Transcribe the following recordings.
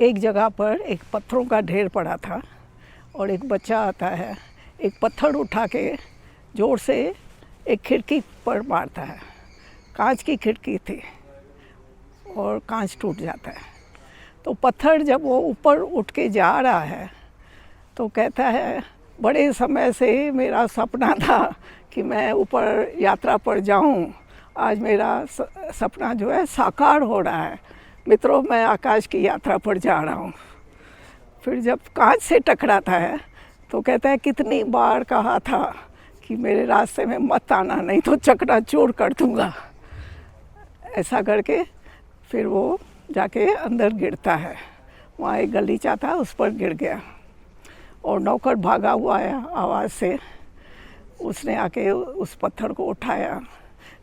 एक जगह पर एक पत्थरों का ढेर पड़ा था और एक बच्चा आता है, एक पत्थर उठा के ज़ोर से एक खिड़की पर मारता है। कांच की खिड़की थी और कांच टूट जाता है। तो पत्थर जब वो ऊपर उठ के जा रहा है तो कहता है, बड़े समय से मेरा सपना था कि मैं ऊपर यात्रा पर जाऊं। आज मेरा सपना जो है साकार हो रहा है। मित्रों, मैं आकाश की यात्रा पर जा रहा हूँ। फिर जब कांच से टकराता है तो कहता है, कितनी बार कहा था कि मेरे रास्ते में मत आना, नहीं तो चकनाचूर कर दूँगा। ऐसा करके फिर वो जाके अंदर गिरता है। वहाँ एक गलीचा था, उस पर गिर गया और नौकर भागा हुआ है आवाज़ से। उसने आके उस पत्थर को उठाया।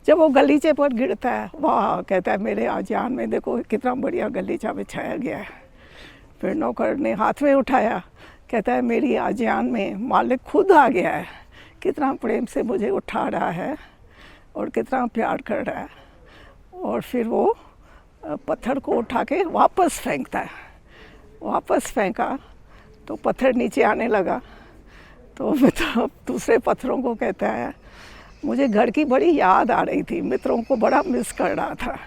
जब वो गलीचे पर गिरता है, वाह, कहता है, मेरे आजान में देखो कितना बढ़िया गलीचा बिछाया गया है। फिर नौकर ने हाथ में उठाया, कहता है, मेरी आजान में मालिक खुद आ गया है। कितना प्रेम से मुझे उठा रहा है और कितना प्यार कर रहा है। और फिर वो पत्थर को उठा के वापस फेंकता है। वापस फेंका तो पत्थर नीचे आने लगा। तो दूसरे पत्थरों को कहता है, मुझे घर की बड़ी याद आ रही थी, मित्रों को बड़ा मिस कर रहा था,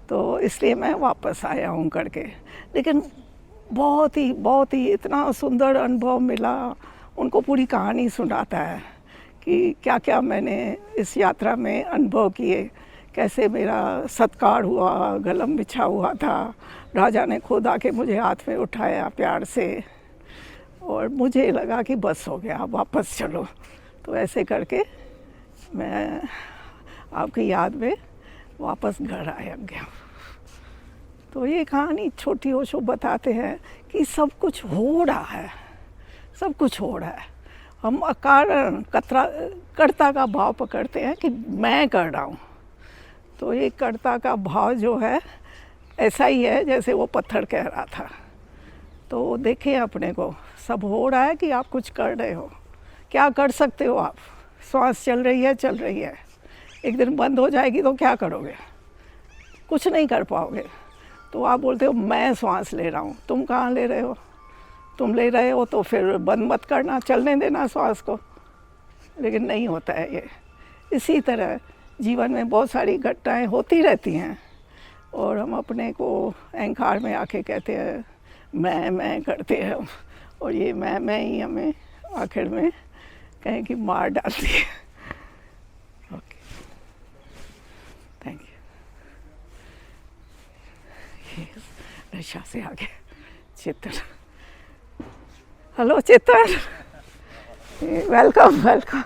तो इसलिए मैं वापस आया हूँ करके। लेकिन बहुत ही इतना सुंदर अनुभव मिला। उनको पूरी कहानी सुनाता है कि क्या क्या मैंने इस यात्रा में अनुभव किए, कैसे मेरा सत्कार हुआ, गलम बिछा हुआ था, राजा ने खुद आके मुझे हाथ में उठाया प्यार से, और मुझे लगा कि बस हो गया, वापस चलो। तो ऐसे करके मैं आपकी याद में वापस घर आया गया। तो ये कहानी छोटी ओशो बताते हैं कि सब कुछ हो रहा है, सब कुछ हो रहा है। हम अकारण कर्ता का भाव पकड़ते हैं कि मैं कर रहा हूँ। तो ये कर्ता का भाव जो है ऐसा ही है जैसे वो पत्थर कह रहा था। तो देखिए अपने को, सब हो रहा है कि आप कुछ कर रहे हो। क्या कर सकते हो आप? श्वास चल रही है, एक दिन बंद हो जाएगी तो क्या करोगे? कुछ नहीं कर पाओगे। तो आप बोलते हो मैं श्वास ले रहा हूँ। तुम कहाँ ले रहे हो? तुम ले रहे हो तो फिर बंद मत करना, चलने देना श्वास को। लेकिन नहीं होता है ये। इसी तरह जीवन में बहुत सारी घटनाएं होती रहती हैं और हम अपने को अहंकार में आके कहते हैं मैं करते हैं, और ये मैं ही हमें आखिर में कहें कि मार डालती है। Okay, thank you. रक्षा से आगे चित्र। हेलो चित्र, welcome.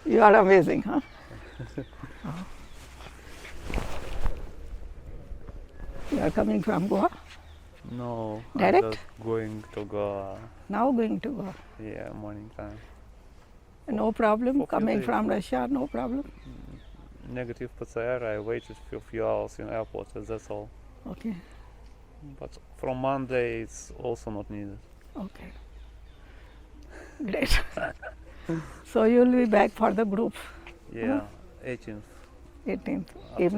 You are amazing, huh? You are coming from Goa? No, Direct? I'm just going to Goa. Now going to Goa. Yeah, morning time. No problem. For few Coming days. from Russia, no problem. Negative PCR, I waited for a few hours in airport, that's all. Okay, But from Monday, it's also not needed. okay. Great. So you'll be back for the group Yeah, 18th. 18th After evening.